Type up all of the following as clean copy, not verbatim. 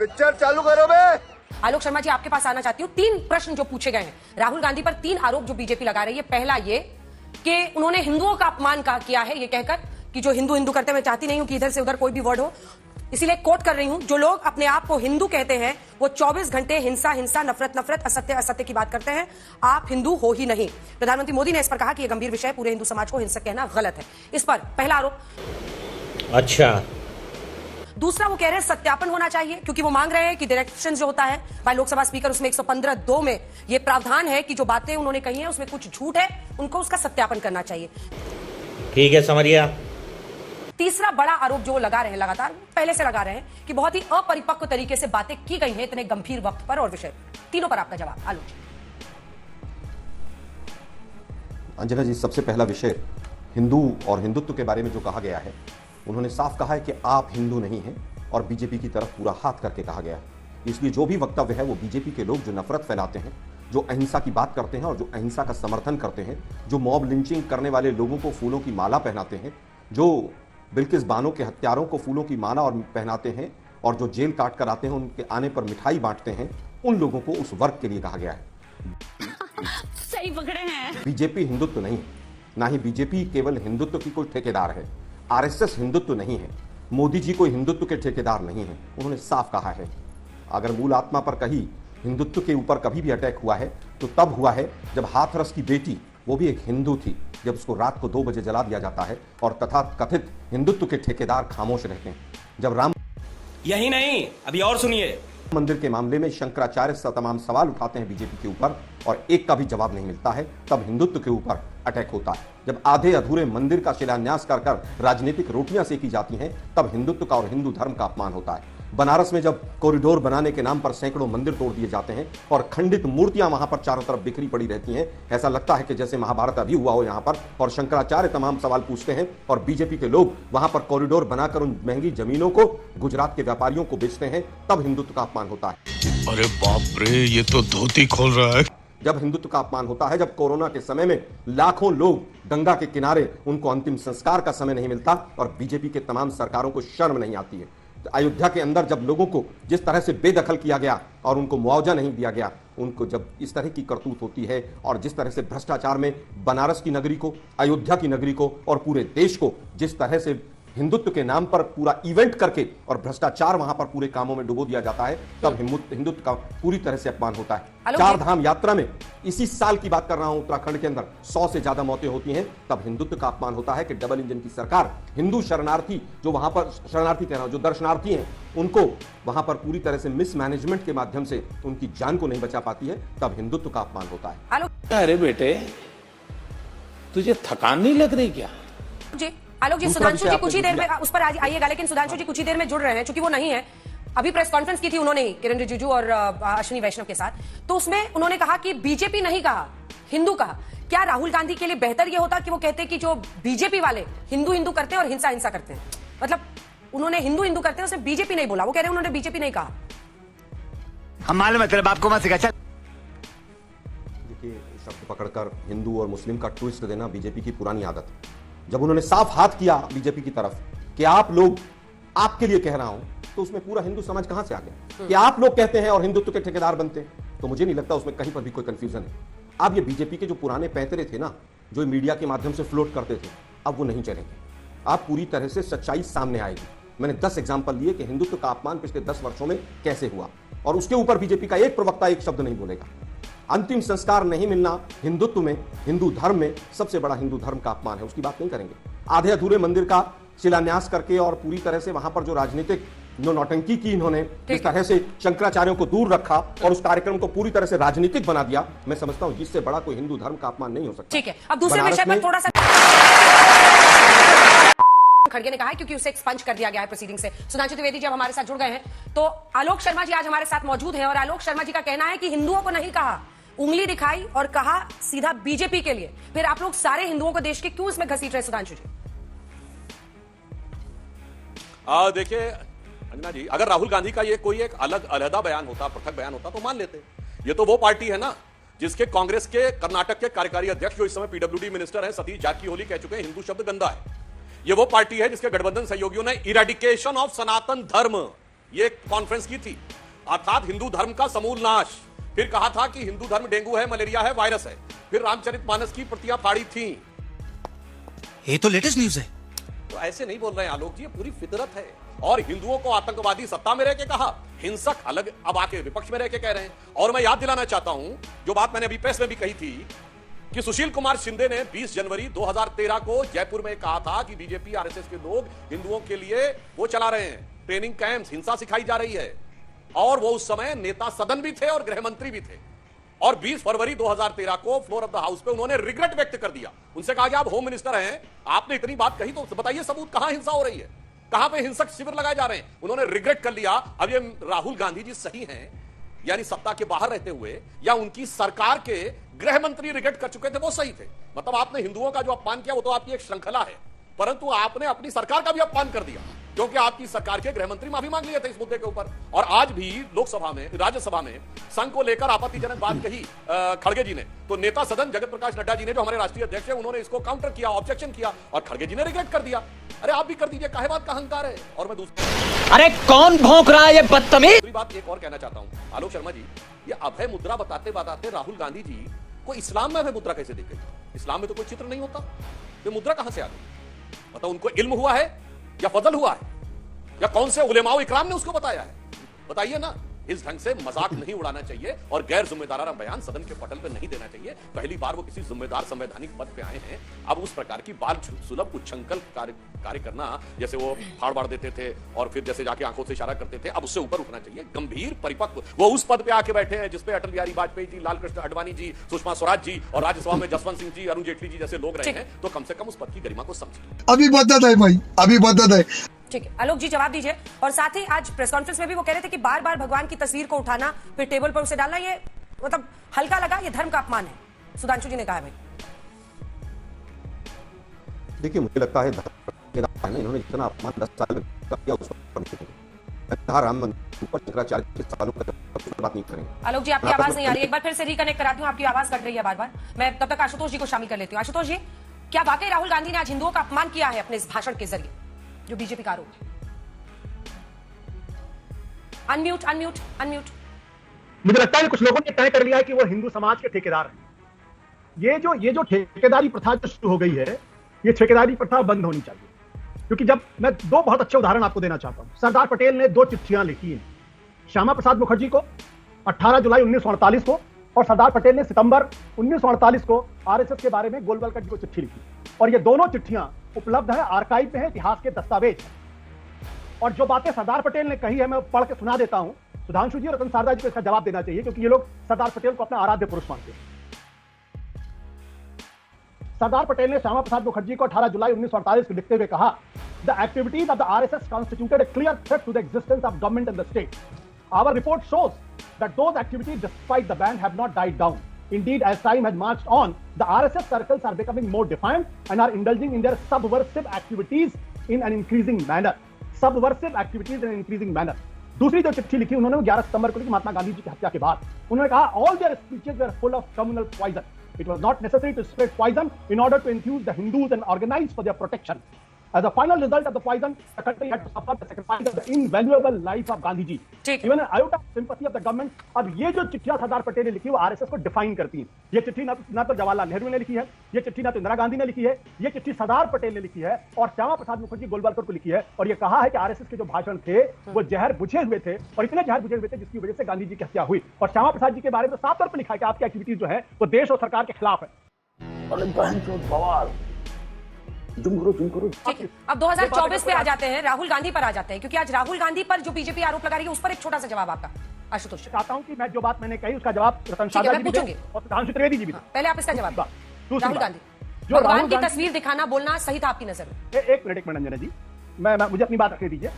Picture चालू करो बे। आलोक शर्मा जी, आपके पास आना चाहती हूँ। 3 प्रश्न जो पूछे गए हैं राहुल गांधी पर, 3 आरोप जो बीजेपी लगा रही है। पहला ये कि उन्होंने हिंदुओं का अपमान किया है, ये कहकर कि जो हिंदू हिंदू करते, मैं चाहती नहीं हूं कि इधर से उधर कोई भी वर्ड हो, इसीलिए कोट कर रही हूं, जो लोग अपने आप को हिंदू कहते हैं वो 24 घंटे हिंसा हिंसा, नफरत नफरत, असत्य असत्य की बात करते हैं। आप हिंदू हो ही नहीं। प्रधानमंत्री मोदी ने इस पर कहा कि यह गंभीर विषय, पूरे हिंदू समाज को हिंसक कहना गलत है। इस पर पहला आरोप। अच्छा। दूसरा, वो कह रहे हैं सत्यापन होना चाहिए, क्योंकि वो मांग रहे हैं कि डायरेक्शन जो होता है बाय लोकसभा स्पीकर, उसमें 115(2) में ये प्रावधान है कि जो बातें उन्होंने कही हैं उसमें कुछ झूठ है, उनको उसका सत्यापन करना चाहिए। ठीक है, समझ गया। तीसरा बड़ा आरोप जो लगा रहे हैं, लगातार पहले से लगा रहे हैं, कि बहुत ही अपरिपक्व तरीके से बातें की गई हैं इतने गंभीर वक्त पर और विषय। तीनों पर आपका जवाब। आलोक। अंजना जी, सबसे पहला विषय हिंदू और हिंदुत्व के बारे में जो कहा गया है, उन्होंने साफ कहा है कि आप हिंदू नहीं हैं, और बीजेपी की तरफ पूरा हाथ करके कहा गया है। इसलिए जो भी वक्तव्य है वो बीजेपी के लोग जो नफरत फैलाते हैं, जो अहिंसा की बात करते हैं और जो अहिंसा का समर्थन करते हैं, जो मॉब लिंचिंग करने वाले लोगों को फूलों की माला पहनाते हैं, जो बिल्किस बानो के हत्यारों को फूलों की माला और पहनाते हैं, और जो जेल काट कर आते हैं उनके आने पर मिठाई बांटते हैं, उन लोगों को उस वर्ग के लिए कहा गया है। सही पकड़े हैं। बीजेपी हिंदुत्व नहीं है, ना ही बीजेपी केवल हिंदुत्व की कोई ठेकेदार है। आरएसएस हिंदुत्व नहीं है, मोदी जी कोई हिंदुत्व के ठेकेदार नहीं है। उन्होंने साफ कहा है, अगर मूल आत्मा पर कहीं हिंदुत्व के ऊपर कभी भी अटैक हुआ है तो तब हुआ है जब हाथरस की बेटी, वो भी एक हिंदू थी, जब उसको रात को 2 बजे जला दिया जाता है और तथा कथित हिंदुत्व के ठेकेदार खामोश रहते हैं। जब राम यही नहीं, अभी और सुनिए। मंदिर के मामले में शंकराचार्य तमाम सवाल उठाते हैं बीजेपी के ऊपर और एक का भी जवाब नहीं मिलता है, तब हिंदुत्व के ऊपर अटैक होता है। जब आधे अधूरे मंदिर का शिलान्यास कर कर राजनीतिक रोटियां सेकी जाती हैं, तब हिंदुत्व का और हिंदू धर्म का अपमान होता है। बनारस में जब कॉरिडोर बनाने के नाम पर सैकड़ों मंदिर तोड़ दिए जाते हैं और खंडित मूर्तियां वहां पर चारों तरफ बिखरी पड़ी रहती हैं, ऐसा लगता है कि जैसे महाभारत अभी हुआ हो यहां पर, और शंकराचार्य तमाम सवाल पूछते हैं और बीजेपी के लोग वहां पर कॉरिडोर बनाकर उन महंगी जमीनों को गुजरात के व्यापारियों को बेचते हैं, तब हिंदुत्व का अपमान होता है। अरे बाप रे, ये तो धोती खोल रहा है। जब हिंदुत्व का अपमान होता है, जब कोरोना के समय में लाखों लोग गंगा के किनारे, उनको अंतिम संस्कार का समय नहीं मिलता और बीजेपी के तमाम सरकारों को शर्म नहीं आती है। अयोध्या के अंदर जब लोगों को जिस तरह से बेदखल किया गया और उनको मुआवजा नहीं दिया गया, उनको जब इस तरह की करतूत होती है और जिस तरह से भ्रष्टाचार में बनारस की नगरी को, अयोध्या की नगरी को और पूरे देश को जिस तरह से हिंदुत्व के नाम पर पूरा इवेंट करके और भ्रष्टाचार वहां पर पूरे कामों में डुबो दिया जाता है, तब हिंदुत्व का पूरी तरह से अपमान होता है। 4 धाम यात्रा में इसी साल की बात कर रहा हूं, उत्तराखंड के अंदर 100 से ज्यादा मौतें होती हैं, तब हिंदुत्व का अपमान होता है कि डबल इंजन की सरकार हिंदू शरणार्थी, जो वहां पर शरणार्थी कह रहा हूं, जो दर्शनार्थी हैं, उनको वहां पर पूरी तरह से मिसमैनेजमेंट के माध्यम से उनकी जान को नहीं बचा पाती है, तब हिंदुत्व का अपमान होता है। अरे बेटे, तुझे थकान नहीं लग रही क्या? जी आलोक जी, सुधांशु जी कुछ ही देर में उस पर आइएगा, लेकिन सुधांशु जी कुछ ही देर में जुड़ रहे हैं, क्योंकि वो नहीं है। अभी प्रेस कॉन्फ्रेंस की थी उन्होंने ही, किरण रिजिजू और अश्विनी वैष्णव के साथ, तो उसमें उन्होंने कहा कि बीजेपी नहीं कहा, हिंदू कहा। क्या राहुल गांधी के लिए बेहतर यह होता कि वो कहते कि जो बीजेपी वाले हिंदू हिंदू करते हैं और हिंसा हिंसा करते हैं? मतलब उन्होंने हिंदू हिंदू करते हैं, उसने बीजेपी नहीं बोला, वो कह रहे हैं उन्होंने बीजेपी नहीं कहा। हम मालूम है तेरे बाप को मत सिखा। चल देखिए, शब्द पकड़कर हिंदू और मुस्लिम का ट्विस्ट देना बीजेपी की पुरानी आदत है। जब उन्होंने साफ हाथ किया बीजेपी की तरफ कि आप लोग, आपके लिए कह रहा हूं, तो उसमें पूरा हिंदू समाज कहां से आ गया कि आप लोग कहते हैं और हिंदुत्व के ठेकेदार बनते हैं? तो मुझे नहीं लगता उसमें कहीं पर भी कोई कंफ्यूजन है। अब ये बीजेपी के जो पुराने पैंतरे थे ना, जो मीडिया के माध्यम से फ्लोट करते थे, अब वो नहीं चलेंगे। अब पूरी तरह से सच्चाई सामने आएगी। मैंने 10 एग्जाम्पल लिए कि हिंदुत्व का अपमान पिछले 10 वर्षों में कैसे हुआ, और उसके ऊपर बीजेपी का एक प्रवक्ता एक शब्द नहीं बोलेगा। अंतिम संस्कार नहीं मिलना हिंदुत्व में, हिंदू धर्म में सबसे बड़ा हिंदू धर्म का अपमान है, उसकी बात नहीं करेंगे। आधे अधूरे मंदिर का शिलान्यास करके और पूरी तरह से वहां पर जो राजनीतिक नौटंकी की इन्होंने, इस तरह से शंकराचार्यों को दूर रखा और उस कार्यक्रम को पूरी तरह से राजनीतिक बना दिया, मैं समझता हूं इससे बड़ा कोई हिंदू धर्म का अपमान नहीं हो सकता। ठीक है, अब दूसरे विषय पर थोड़ा सा खड़गे ने कहा है, क्योंकि उसे एक्सपंज कर दिया गया है प्रोसीडिंग से। सुधांशु त्रिवेदी जी अब हमारे साथ जुड़ गए हैं, तो आलोक शर्मा जी आज हमारे साथ मौजूद हैं और आलोक शर्मा जी का कहना है कि हिंदुओं को नहीं कहा, उंगली दिखाई और कहा सीधा बीजेपी के लिए। फिर आप लोग सारे हिंदुओं को देश के क्यों इसमें घसीट रहे सुधांशु जी? देखिए अंजना जी, अगर राहुल गांधी का ये कोई एक अलग अलहदा बयान होता, पृथक बयान होता, तो मान लेते। ये तो वो पार्टी है ना जिसके कांग्रेस के कर्नाटक के कार्यकारी अध्यक्ष, जो इस समय पीडब्ल्यूडी मिनिस्टर हैं, सतीश जारकीहोली, कह चुके हैं हिंदू शब्द गंदा है। ये वो पार्टी है जिसके गठबंधन सहयोगियों ने इरेडिकेशन ऑफ सनातन धर्म ये कॉन्फ्रेंस की थी, अर्थात हिंदू धर्म का समूल नाश। फिर कहा था कि हिंदू धर्म डेंगू है, मलेरिया है, वायरस है। फिर रामचरितमानस की प्रतियां फाड़ी थी। ये तो लेटेस्ट न्यूज है। तो ऐसे नहीं बोल रहे हैं आलोक जी, ये पूरी फितरत है। और हिंदुओं को आतंकवादी सत्ता में रह के कहा, हिंसक अलग अब आके विपक्ष में रह के कह रहे हैं। और मैं याद दिलाना चाहता हूं जो बात मैंने अभी प्रेस में भी कही थी कि सुशील कुमार शिंदे ने 20 जनवरी 2013 को जयपुर में कहा था कि बीजेपी आरएसएस के लोग हिंदुओं के लिए वो चला रहे हैं, ट्रेनिंग कैंप्स, हिंसा सिखाई जा रही है। और वो उस समय नेता सदन भी थे और गृह मंत्री भी थे। और 20 फरवरी 2013 को फ्लोर ऑफ द हाउस पे उन्होंने रिग्रेट व्यक्त कर दिया। उनसे कहा कि आप होम मिनिस्टर हैं, आपने इतनी बात कही तो बताइए सबूत, कहां हिंसा हो रही है, कहां पे हिंसक शिविर लगाए जा रहे हैं। उन्होंने रिग्रेट कर लिया। अब ये राहुल गांधी जी सही हैं, यानी सत्ता के बाहर रहते हुए, या उनकी सरकार के गृह मंत्री रिग्रेट कर चुके थे, वो सही थे। मतलब आपने हिंदुओं का जो अपमान किया वो तो आपकी एक श्रृंखला है, परंतु आपने अपनी सरकार का भी अपमान कर दिया, क्योंकि आपकी सरकार के गृह मंत्री माफी मांग लिए थे इस मुद्दे के ऊपर। और आज भी लोकसभा में, राज्यसभा में संघ को लेकर आपत्तिजनक बात कही खड़गे जी ने, तो नेता सदन जगत प्रकाश नड्डा जी ने, जो हमारे राष्ट्रीय अध्यक्ष हैं, उन्होंने इसको काउंटर किया, ऑब्जेक्शन किया, और खड़गे जी ने रिग्रेट कर दिया। अरे आप भी कर दीजिए, काहे बात का अहंकार है। और मैं दूसरी अरे कौन भौंक रहा है ये बदतमीज? बात एक और कहना चाहता हूं आलोक शर्मा जी, ये अभय मुद्रा बताते बताते राहुल गांधी जी को इस्लाम में अभय मुद्रा कैसे दिख गई? इस्लाम में तो कोई चित्र नहीं होता, ये मुद्रा कहां से आ गई? मतलब उनको इल्म हुआ है या फजल हुआ है, या कौन से उलेमाओ इकराम ने उसको बताया है? बताइए ना। इस ढंग से मजाक नहीं उड़ाना चाहिए और गैर जिम्मेदाराना बयान सदन के पटल पर नहीं देना चाहिए। पहली बार वो किसी जिम्मेदार संवैधानिक पद पे आए हैं, अब उस प्रकार की बाल सुलभ उच्छृंखल कार्य करना, जैसे वो फाड़ बाड़ देते थे और फिर जैसे जाके आंखों से इशारा करते थे, अब उससे ऊपर उठना चाहिए। गंभीर परिपक्व वो उस पद पे आके बैठे हैं जिसपे अटल बिहारी वाजपेयी जी, लाल कृष्ण आडवाणी जी, सुषमा स्वराज जी और राज्यसभा में जसवंत सिंह जी, अरुण जेटली जी जैसे लोग रहे हैं, तो कम से कम उस पद की गरिमा को समझिए। अभी बदत है भाई, अभी बदत है। ठीक है, आलोक जी जवाब दीजिए। और साथ ही आज प्रेस कॉन्फ्रेंस में भी वो कह रहे थे कि बार बार भगवान की तस्वीर को उठाना, फिर टेबल पर उसे डालना, ये मतलब हल्का लगा, ये धर्म का अपमान है। सुधांशु जी ने कहा है भाई। देखिए मुझे लगता है इन्होंने जितना अपमान 10 साल में किया उस पर राम मंदिर पर शंकराचार्य के सालों का बात नहीं करेंगे। आलोक जी आपकी आवाज नहीं आ रही, एक बार फिर से रिकनेक्ट कराती हूँ, आपकी आवाज कट रही है बार बार। मैं तब तक आशुतोष जी को शामिल कर लेती हूँ। आशुतोष जी, क्या वाकई राहुल गांधी ने आज हिंदुओं का अपमान किया है अपने इस भाषण के जरिए, जो बीजेपी का आरोप है? Unmute unmute unmute. मुझे लगता है कुछ लोगों ने तय कर लिया है कि वो हिंदू समाज के ठेकेदार हैं। ये जो ठेकेदारी प्रथा जो शुरू हो गई है, ये ठेकेदारी प्रथा बंद होनी चाहिए। क्योंकि जब मैं दो बहुत अच्छे उदाहरण आपको देना चाहता हूं। सरदार पटेल ने 2 चिट्ठियां लिखी हैं, श्यामा प्रसाद मुखर्जी को 18 जुलाई 1948 को, और सरदार पटेल ने सितंबर 1948 को आरएसएस के बारे में गोलवलकर जी को चिट्ठी लिखी। और ये दोनों चिट्ठियां उपलब्ध है, आर्काइव में है, इतिहास के दस्तावेज है। और जो बातें सरदार पटेल ने कही है, मैं पढ़ के सुना देता हूं। सुधांशु जी और रतन शारदा जी को इसका जवाब देना चाहिए, क्योंकि ये लोग सरदार पटेल को अपना आराध्य पुरुष मानते हैं। सरदार पटेल ने श्यामा प्रसाद मुखर्जी को 18 जुलाई 1948 को लिखते हुए कहा, the activities of the RSS constituted a clear threat to the existence of government and the state. Our report shows that those activities, despite the ban, have not died down. Indeed, as time has marched on, the RSS circles are becoming more defiant and are indulging in their subversive activities in an increasing manner. Subversive activities in an increasing manner. दूसरी जो चिट्ठी लिखी उन्होंने 11 सितंबर को लिखी महात्मा गांधी जी की हत्या के बाद। उन्होंने कहा, all their speeches were full of communal poison. It was not necessary to spread poison in order to enthuse the Hindus and organize for their protection. As a final result of the poison, the country had to suffer the sacrifice of the invaluable life of Gandhi ji. Even an iota of sympathy of the government. अब ये जो चिट्ठियां सरदार पटेल ने लिखी वो RSS को define करती हैं। ये चिट्ठी ना तो जवाहरलाल नेहरू ने लिखी है, ये चिट्ठी ना तो इंदिरा गांधी ने लिखी है, ये चिट्ठी सरदार पटेल ने लिखी है और श्यामा प्रसाद मुखर्जी गोलवलकर को लिखी है। और ये कहा है कि आरएसएस के जो भाषण थे वो जहर बुझे हुए थे, और इतने जहर बुझे हुए थे जिसकी वजह से गांधी जी की हत्या हुई। और श्यामा प्रसाद जी के बारे में साफ तौर पर लिखा है कि आपकी एक्टिविटीज जो है वो देश और सरकार के खिलाफ है। ठीक है, अब 2024 पे आ जाते हैं, राहुल गांधी पर आ जाते हैं, क्योंकि आज राहुल गांधी पर जो बीजेपी आरोप लगा रही है उस पर एक छोटा सा जवाब आपका। आशुतोष चाहता हूं कि मैं जो बात मैंने कही उसका जवाब रतन शारदा जी पूछूंगी और सुधांशु त्रिवेदी जी भी। पहले आप इसका जवाब। राहुल गांधी जो भगवान की तस्वीर दिखाना बोलना सही था आपकी नजर में? एक मिनट अंजना जी, मैं मुझे अपनी बात रखने दीजिए।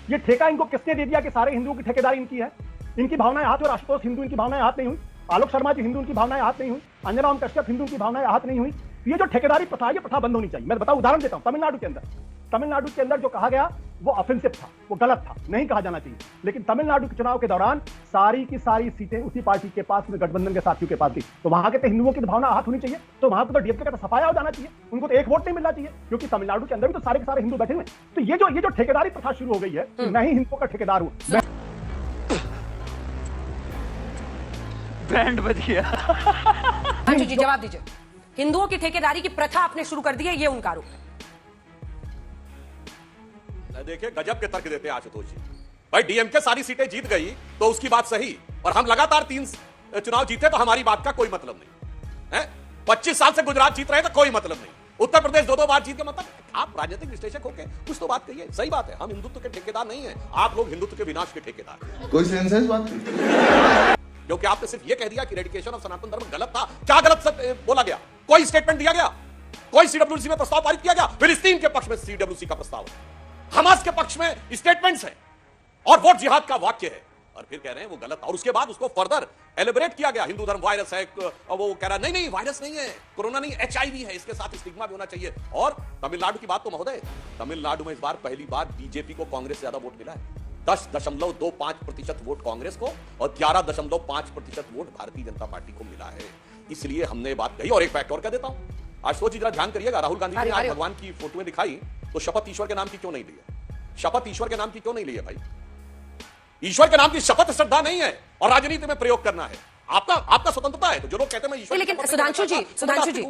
ये ठेका इनको किसने दे दिया कि सारे हिंदुओं की ठेकेदारी इनकी है? इनकी भावनाएं हाथ, और आशुतोष हिंदू इनकी भावनाएं हाथ नहीं हुई, आलोक शर्मा जी हिंदू इनकी भावनाएं हाथ नहीं हुई, अंजना ओम कश्यप हिंदू की भावनाएं हाथ नहीं हुई। ये जो ठेकेदारी प्रथा, ये प्रथा बंद होनी चाहिए। मैं बताऊं, उदाहरण देता हूं। तमिलनाडु के अंदर तमिलनाडु के अंदर जो कहा गया वो ऑफेंसिव था, वो गलत था, नहीं कहा जाना चाहिए। लेकिन तमिलनाडु के चुनाव के दौरान सारी की सारी सीटें उसी पार्टी के पास, गठबंधन के साथियों के पास थी। तो वहां के तो हिंदुओं की भावना आहत होनी चाहिए, तो वहां पर तो डीएमके का तो सफाया हो जाना चाहिए, उनको तो एक वोट नहीं मिलना चाहिए, क्योंकि तमिलनाडु के अंदर भी तो सारे के सारे हिंदू बैठे हुए। तो ये जो ठेकेदारी प्रथा शुरू हो गई है, मैं ही हिंदुओं का ठेकेदार हूं, बैंड बज गया। आशुतोष जी जवाब दीजिए। हिंदुओं की ठेकेदारी की प्रथा आपने शुरू कर दी है, ये उनका आरोप है। देखिए गजब के तर्क देते हैं आशुतोष जी। भाई डीएमके सारी सीटें जीत गई तो उसकी बात सही, और हम लगातार 3 चुनाव जीते तो हमारी बात का कोई मतलब नहीं है। 25 साल से गुजरात जीत रहे तो कोई मतलब नहीं, उत्तर प्रदेश 2 बार जीत के मतलब, आप राजनीतिक विश्लेषक होकर कुछ तो बात कहिए। सही बात है, हम हिंदुत्व के ठेकेदार नहीं है, आप लोग हिंदुत्व के विनाश के ठेकेदार। कोई सेंस है इस बात की? क्योंकि आपने सिर्फ यह कह दिया कि रेडिकेशन ऑफ सनातन धर्म गलत था। क्या गलत बोला गया? कोई स्टेटमेंट दिया गया? कोई सीडब्ल्यूसी में प्रस्ताव पारित किया गया? फिलिस्तीन के पक्ष में सीडब्ल्यूसी का प्रस्ताव है, हमास के पक्ष में स्टेटमेंट्स हैं, और वोट जिहाद का वाक्य है, और फिर कह रहे हैं वो गलत। और उसके बाद उसको फर्दर एलिब्रेट किया गया, हिंदू धर्म वायरस है, वो कह रहा नहीं वायरस नहीं है, कोरोना नहीं, एचआईवी है, इसके साथ स्टिग्मा भी होना चाहिए। और तमिलनाडु की बात तो महोदय, तमिलनाडु में इस बार पहली बार बीजेपी को कांग्रेस से ज्यादा वोट मिला है। 10.25% वोट कांग्रेस को और 11.5% वोट भारतीय जनता पार्टी को मिला है। इसलिए हमने बात कही। और एक फैक्ट और कह देता हूं, आज सोचिए जरा, ध्यान करिएगा, राहुल गांधी ने आज भगवान की फोटोएं दिखाई तो शपथ ईश्वर के नाम की क्यों नहीं ली है? शपथ ईश्वर के नाम की क्यों नहीं ली है भाई? ईश्वर के नाम की शपथ श्रद्धा नहीं है और राजनीति में प्रयोग करना है। आपका स्वतंत्रता है, तो जो लोग कहते हैं मैं ईश्वर, लेकिन सुधांशु जी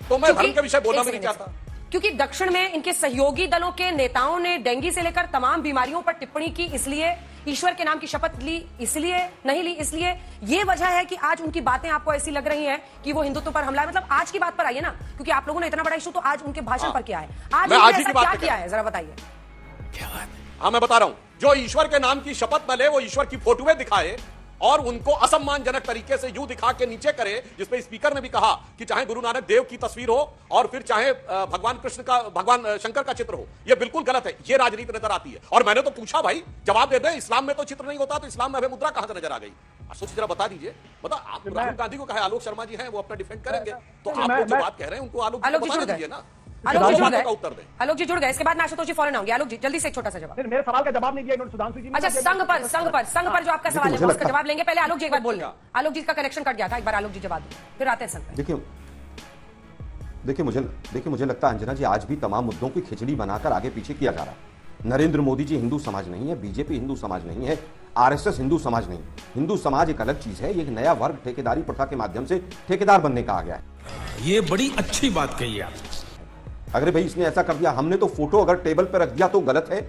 तो मैं धर्म के विषय बोलना भी नहीं चाहता, क्योंकि दक्षिण में इनके सहयोगी दलों के नेताओं ने डेंगू से लेकर तमाम बीमारियों पर टिप्पणी की, इसलिए ईश्वर के नाम की शपथ ली, इसलिए नहीं ली, इसलिए ये वजह है कि आज उनकी बातें आपको ऐसी लग रही हैं कि वो हिंदुत्व पर हमला है। मतलब आज की बात पर आइए ना, क्योंकि आप लोगों ने इतना बड़ा इशू तो आज उनके भाषण पर किया है। आज ऐसा क्या किया है, जरा बताइए। हाँ मैं बता रहा हूं, जो ईश्वर के नाम की शपथ न ले वो ईश्वर की फोटोएं दिखाए और उनको असम्मानजनक तरीके से यूं दिखा के नीचे करे, जिसपे स्पीकर ने भी कहा कि चाहे गुरु नानक देव की तस्वीर हो और फिर चाहे भगवान कृष्ण का, भगवान शंकर का चित्र हो, यह बिल्कुल गलत है। यह राजनीति नजर आती है। और मैंने तो पूछा भाई, जवाब दे दे, इस्लाम में तो चित्र नहीं होता, तो इस्लाम में अभय मुद्रा कहां से नजर आ गई? सोचिए जरा, बता दीजिए। बता, आप राहुल गांधी को कहा, आलोक शर्मा जी हैं वो अपना डिफेंड करेंगे, तो आप लोग जो बात कह रहे हैं उनको आलोक जी बता दीजिए ना। आलोक जी जुड़ गए, उत्तर दें। आलोक जी जुड़ गए, इसके बाद आशुतोष जी फौरन आएंगे। आलोक जी जल्दी से एक छोटा सा जवाब। मेरे सवाल का जवाब नहीं दिया इन्होंने, सुधांशु जी। अच्छा, संघ पर जो आपका सवाल है उसका जवाब लेंगे। पहले आलोक जी एक बार बोल लें। आलोक जी का कनेक्शन कट गया था, एक बार आलोक जी जवाब दें, फिर आते हैं संघ पे। देखिए मुझे लगता है अंजना जी, आज भी तमाम मुद्दों की खिचड़ी बनाकर आगे पीछे किया जा रहा है। नरेंद्र मोदी जी हिंदू समाज नहीं है, बीजेपी हिंदू समाज नहीं है, आरएसएस हिंदू समाज नहीं। हिंदू समाज एक अलग चीज है, एक नया वर्ग ठेकेदारी प्रथा के माध्यम से ठेकेदार बनने का आ गया है। ये बड़ी अच्छी बात कही आप। अगर भाई इसने ऐसा कर दिया, हमने तो फोटो अगर टेबल पर रख दिया तो गलत है,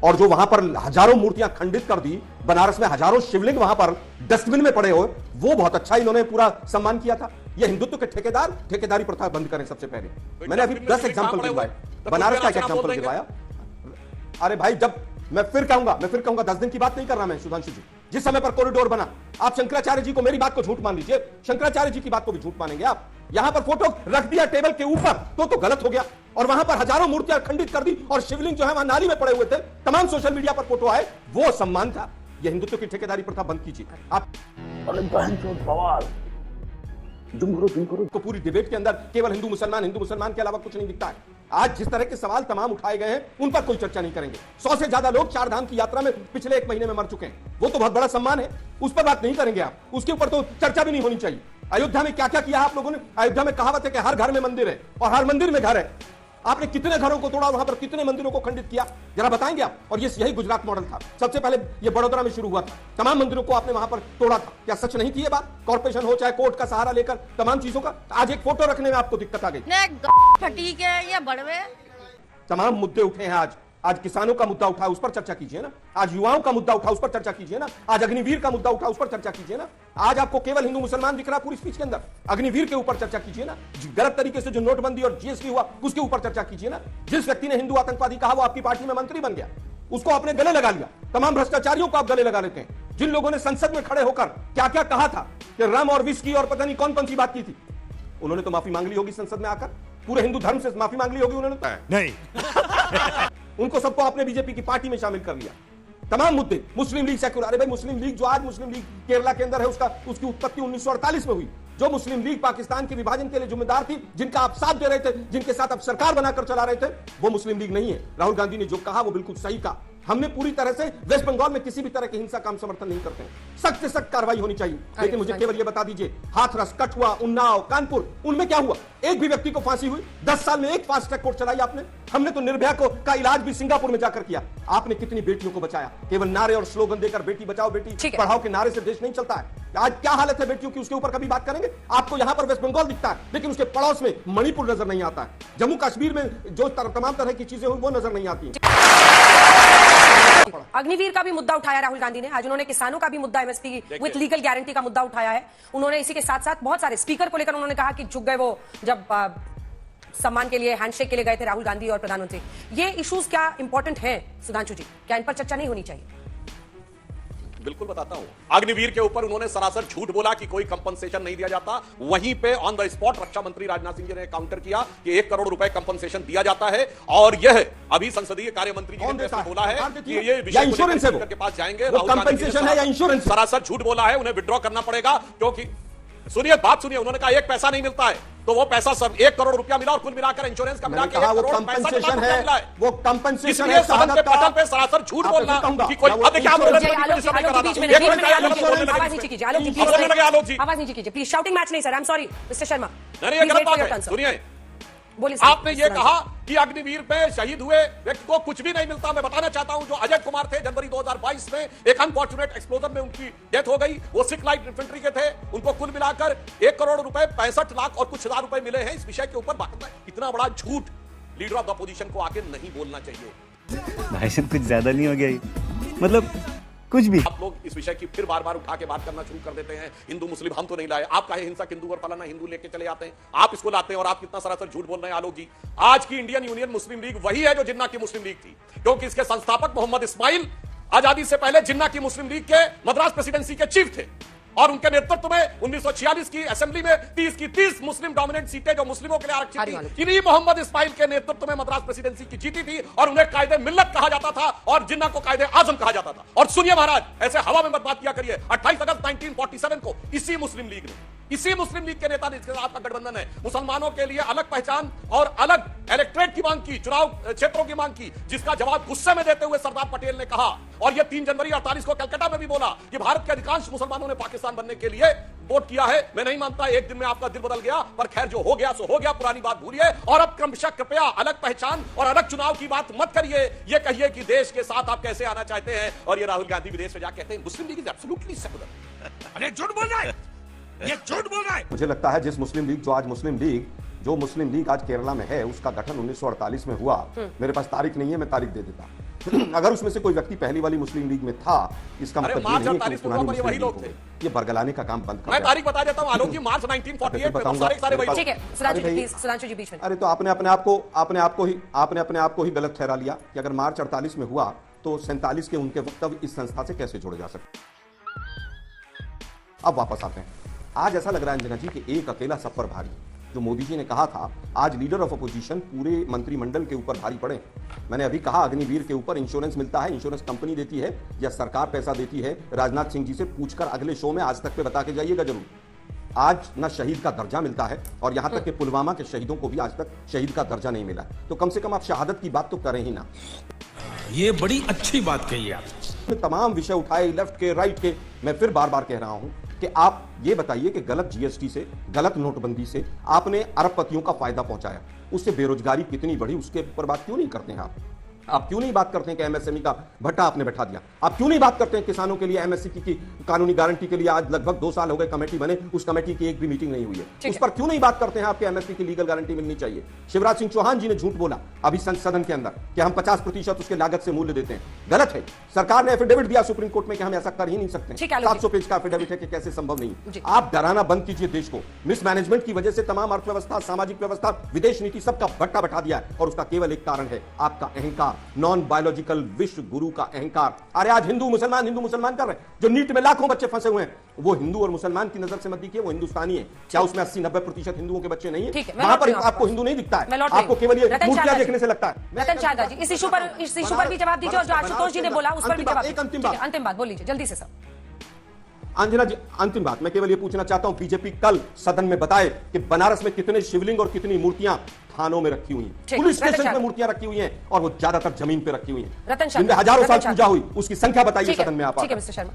और जो वहां पर हजारों मूर्तियां खंडित कर दी, बनारस में हजारों शिवलिंग वहां पर डस्टबिन में पड़े हो, वो बहुत अच्छा इन्होंने पूरा सम्मान किया था। ये हिंदुत्व के ठेकेदार ठेकेदारी प्रथा बंद करें सबसे पहले। मैंने अभी 10 एग्जाम्पल दिलवाए, बनारस का एक एग्जाम्पल दिलवाया। अरे भाई, जब मैं फिर कहूंगा 10 दिन की बात नहीं कर रहा मैं, सुधांशु जी। जिस समय पर कॉरिडोर बना, आप शंकराचार्य जी को, मेरी बात को झूठ मान लीजिए, शंकराचार्य जी की बात को भी झूठ मानेंगे आप। यहां पर फोटो रख दिया टेबल के ऊपर तो गलत हो गया, और वहां पर हजारों मूर्तियां खंडित कर दी और शिवलिंग जो है वहां नाली में पड़े हुए थे, तमाम सोशल मीडिया पर फोटो आए, वो सम्मान था। यह हिंदुत्व की ठेकेदारी प्रथा बंद कीजिए आप। तो पूरी डिबेट के अंदर केवल हिंदू मुसलमान के अलावा कुछ नहीं दिखता है। आज जिस तरह के सवाल तमाम उठाए गए हैं, उन पर कोई चर्चा नहीं करेंगे। 100 से ज्यादा लोग 4 धाम की यात्रा में पिछले 1 महीने में मर चुके हैं, वो तो बहुत बड़ा सम्मान है, उस पर बात नहीं करेंगे आप, उसके ऊपर तो चर्चा भी नहीं होनी चाहिए। अयोध्या में क्या क्या किया आप लोगों ने? अयोध्या में कहावत है कि हर घर में मंदिर है और हर मंदिर में घर है। आपने कितने घरों को तोड़ा, वहां पर कितने मंदिरों को खंडित किया, जरा बताएंगे आप? और ये यही गुजरात मॉडल था, सबसे पहले ये बड़ौदा में शुरू हुआ था, तमाम मंदिरों को आपने वहां पर तोड़ा था। क्या सच नहीं थी ये बात? कॉर्पोरेशन हो चाहे कोर्ट का सहारा लेकर तमाम चीजों का, आज एक फोटो रखने में आपको दिक्कत आ गई। फटीक है या बड़वे, तमाम मुद्दे उठे हैं आज किसानों का मुद्दा उठा, उस पर चर्चा कीजिए ना। आज युवाओं का मुद्दा उठा, उस पर चर्चा कीजिए ना। आज अग्निवीर का मुद्दा उठा, उस पर चर्चा कीजिए ना। आज आपको केवल हिंदू मुसलमान दिख रहा पूरी स्पीच के अंदर, अग्निवीर के ऊपर चर्चा कीजिए ना। गलत तरीके से जो नोटबंदी और जीएसटी हुआ उसके ऊपर चर्चा कीजिए ना। जिस व्यक्ति ने हिंदू आतंकवादी कहा वो आपकी पार्टी में मंत्री बन गया, उसको आपने गले लगा लिया। तमाम भ्रष्टाचारियों को आप गले लगा लेते हैं। जिन लोगों ने संसद में खड़े होकर क्या क्या कहा था कि रम और विस्की और पता नहीं कौन कौन सी बात की थी, उन्होंने तो माफी मांग ली होगी संसद में आकर, पूरे हिंदू धर्म से माफी मांग ली होगी उन्होंने तो। नहीं उनको सबको आपने बीजेपी की पार्टी में शामिल कर लिया। तमाम मुद्दे, मुस्लिम लीग सेक्युलर, अरे भाई मुस्लिम लीग जो आज मुस्लिम लीग केरला के अंदर है, उसकी उत्पत्ति 1948 में हुई। जो मुस्लिम लीग पाकिस्तान के विभाजन के लिए जिम्मेदार थी, जिनका आप साथ दे रहे थे, जिनके साथ आप सरकार बनाकर चला रहे थे, वो मुस्लिम लीग नहीं है। राहुल गांधी ने जो कहा वो बिल्कुल सही कहा। हमने पूरी तरह से वेस्ट बंगाल में किसी भी तरह की हिंसा का हम समर्थन नहीं करते हैं। सख्त से सख्त कार्रवाई होनी चाहिए। लेकिन मुझे केवल ये बता दीजिए, हाथरस, कठुआ, उन्नाव, कानपुर, उनमें क्या हुआ? एक भी व्यक्ति को फांसी हुई? 10 साल में एक फास्ट ट्रैक कोर्ट चलाई आपने? हमने तो निर्भया का इलाज भी सिंगापुर में जाकर किया। आपने कितनी बेटियों को बचाया? केवल नारे और स्लोगन देकर बेटी बचाओ बेटी पढ़ाओ के नारे से देश नहीं चलता है। आज क्या हालत है बेटियों की, उसके ऊपर कभी बात करेंगे? आपको यहां पर वेस्ट बंगाल दिखता है, लेकिन उसके पड़ोस में मणिपुर नजर नहीं आता है। जम्मू कश्मीर में जो तमाम तरह की चीजें हुई वो नजर नहीं आती। अग्निवीर का भी मुद्दा उठाया राहुल गांधी ने। आज उन्होंने किसानों का भी मुद्दा एमएसपी विद लीगल गारंटी का मुद्दा उठाया है। उन्होंने इसी के साथ साथ बहुत सारे स्पीकर को लेकर उन्होंने कहा कि झुक गए वो जब सम्मान के लिए, हैंडशेक के लिए गए थे राहुल गांधी और प्रधानमंत्री। ये इश्यूज क्या इंपॉर्टेंट हैं सुधांशु जी? क्या इन पर चर्चा नहीं होनी चाहिए? बिल्कुल बताता हूं। अग्निवीर के ऊपर उन्होंने सरासर झूठ बोला कि कोई कंपनसेशन नहीं दिया जाता। वहीं पे ऑन द स्पॉट रक्षा मंत्री राजनाथ सिंह जी ने काउंटर किया कि 1 करोड़ रुपए कंपनसेशन दिया जाता है। और यह अभी संसदीय कार्य मंत्री जी ने बोला है कि ये विषय इंश्योरेंस है, के पास जाएंगे। कंपनसेशन है या इंश्योरेंस? सरासर झूठ बोला है, उन्हें विड्रॉ करना पड़ेगा। क्योंकि सुनिए, बात सुनिए, उन्होंने कहा 1 पैसा नहीं मिलता है, तो वो पैसा सब 1 करोड़ रुपया मिला और कुल मिलाकर इंश्योरेंस का मिला के 1 करोड़ कंपनसेशन है। वो कंपनसेशन है। सदन के पटल पे सरासर झूठ बोलना कि कोई अब देखिए, आवाज नीचे कीजिए प्लीज। शाउटिंग मैच नहीं sir, I am sorry mister Sharma. सुनिए, आपने ये कहा कि अग्निवीर पे शहीद हुए व्यक्ति को कुछ भी नहीं मिलता। मैं बताना चाहता हूं, जो अजय कुमार थे, जनवरी 2022 में एक अनफॉर्चुनेट एक्सप्लोजन में उनकी डेथ हो गई। वो सिख लाइट इन्फेंट्री के थे। उनको कुल मिलाकर 1 करोड़ रुपए, 65 लाख और कुछ हजार रुपए मिले हैं। इस विषय के ऊपर इतना बड़ा झूठ लीडर ऑफ द अपोजिशन को आके नहीं बोलना चाहिए। भाई साहब कुछ ज्यादा नहीं हो गया? मतलब कुछ भी आप लोग इस विषय की फिर बार बार उठा के बात करना शुरू कर देते हैं। हिंदू मुस्लिम हम तो नहीं लाए। आप कहे हिंसा हिंदू और फलाना हिंदू लेके चले आते हैं, आप इसको लाते हैं और आप कितना सरासर झूठ बोल रहे हैं। आलोक जी, आज की इंडियन यूनियन मुस्लिम लीग वही है जो जिन्ना की मुस्लिम लीग थी, क्योंकि इसके संस्थापक मोहम्मद इस्माइल आजादी से पहले जिन्ना की मुस्लिम लीग के मद्रास प्रेसिडेंसी के चीफ थे। और उनके नेतृत्व में 1946 की असेंबली में 30 की 30 मुस्लिम डोमिनेंट सीटें जो मुस्लिमों के लिए आरक्षित थी, इन्हीं मोहम्मद इस्माइल के नेतृत्व में मद्रास प्रेसिडेंसी की जीती थी। और उन्हें कायदे मिल्लत कहा जाता था और जिन्ना को कायदे आजम कहा जाता था। और सुनिए महाराज, ऐसे हवा में मत बात किया करिए। 28 अगस्त 1947 को इसी मुस्लिम लीग के नेता ने, इसके साथ का गठबंधन है, मुसलमानों के लिए अलग पहचान और अलग इलेक्ट्रेट की मांग की, चुनाव क्षेत्रों की मांग की, जिसका जवाब गुस्से में देते हुए सरदार पटेल ने कहा। और यह 3 जनवरी 48 को कलकत्ता में भी बोला कि भारत के अधिकांश मुसलमानों ने पाकिस्तान बनने के लिए वोट किया है। मैं नहीं मानता एक दिन में आपका दिल बदल गया, पर खैर जो हो गया सो हो गया, पुरानी बात भूलिए। और अब क्रमशः कृपया अलग पहचान और अलग चुनाव की बात मत करिए। ये कहिए कि देश के साथ आप कैसे आना चाहते हैं। और ये राहुल गांधी विदेश में जाकर कहते हैं मुस्लिम लीग इज एब्सोल्युटली सेकुलर। अरे झूठ बोल रहा है, ये झूठ बोल रहा है। मुझे लगता है जिस मुस्लिम लीग जो मुस्लिम लीग आज केरला में है, उसका गठन 1948 में हुआ। मेरे पास तारीख नहीं है, मैं तारीख दे देता। अगर उसमें से कोई व्यक्ति पहली वाली मुस्लिम लीग में था, इसका मतलब ये नहीं है कि पुरानी मुस्लिम लीग हो। ये बरगलाने का काम बंद कर। मैं तारीख बता देता हूं आलोक जी, मार्च 1948 में सारे वही। ठीक है सुधांशु जी बीच में। अरे तो आपने अपने आप को ही गलत ठहरा लिया कि अगर मार्च 48 में हुआ तो 47 के उनके वक्तव्य इस संस्था से कैसे जोड़े जा सकते। अब वापस आते हैं। आज ऐसा लग रहा है अंजना जी कि एक अकेला सब पर भारी। जो मोदी जी ने कहा था, आज लीडर ऑफ अपोजिशन पूरे मंत्रिमंडल के ऊपर भारी पड़े। मैंने अभी कहा अग्निवीर के ऊपर इंश्योरेंस मिलता है, इंश्योरेंस कंपनी देती है या सरकार पैसा देती है? राजनाथ सिंह जी से पूछकर अगले शो में आज तक पे बता के जाइएगा जरूर। आज न शहीद का दर्जा मिलता है और यहां तक कि पुलवामा के शहीदों को भी आज तक शहीद का दर्जा नहीं मिला। तो कम से कम आप शहादत की बात तो करें ही ना। ये बड़ी अच्छी बात कही आप। तमाम विषय उठाए, लेफ्ट के, राइट के। मैं फिर बार बार कह रहा हूं कि आप ये बताइए कि गलत जीएसटी से, गलत नोटबंदी से आपने अरबपतियों का फायदा पहुंचाया, उससे बेरोजगारी कितनी बढ़ी, उसके ऊपर बात क्यों नहीं करते हैं आप क्यों नहीं बात करते हैं कि एमएसएमई का भट्टा आपने बैठा दिया? आप क्यों नहीं बात करते हैं किसानों के लिए एमएससी की कानूनी गारंटी के लिए आज लगभग 2 साल हो गए कमेटी बने, उस कमेटी की एक भी मीटिंग नहीं हुई है। उस पर क्यों नहीं बात करते हैं आपके एमएसपी की लीगल गारंटी मिलनी चाहिए? शिवराज सिंह चौहान जी ने झूठ बोला अभी सदन के अंदर कि हम 50% उसके लागत से मूल्य देते हैं। गलत है। सरकार ने एफिडेविट दिया सुप्रीम कोर्ट में कि हम ऐसा कर ही नहीं सकते। 700 पेज का एफिडेविट है कि कैसे संभव नहीं। आप डराना बंद कीजिए देश को। मिसमैनेजमेंट की वजह से तमाम अर्थव्यवस्था, सामाजिक व्यवस्था, विदेश नीति सबका भट्टा बैठा दिया है और उसका केवल एक कारण है आपका अहंकार। नॉन बायोलॉजिकल विश्व गुरु का अहंकार। अरे आज हिंदू मुसलमान कर रहे हैं। जो नीट में लाखों बच्चे फंसे हुए हैं, वो हिंदू और मुसलमान की नजर से मत देखिए, वो हिंदुस्तानी है। क्या उसमें 80-90% हिंदुओं के बच्चे नहीं है? वहां पर आपको हिंदू नहीं दिखता है, आपको केवल ये मूर्तियां देखने से लगता है। रतन शारदा जी, इस इशू पर भी जवाब दीजिए, और जो आशुतोष जी ने बोला उस पर भी जवाब। अंतिम बात बोल लीजिए जल्दी से सब। अंजना जी, अंतिम बात मैं केवल ये पूछना चाहता हूं, बीजेपी कल सदन में बताए कि बनारस में कितने शिवलिंग और कितनी मूर्तियां थानों में रखी हुई हैं, पुलिस स्टेशन पे मूर्तियां रखी हुई हैं, और वो ज्यादातर जमीन पे रखी हुई हैं। रतन शर्मा, हजारों साल पूजा हुई, उसकी संख्या बताइए सदन में आप। ठीक है मिस्टर शर्मा।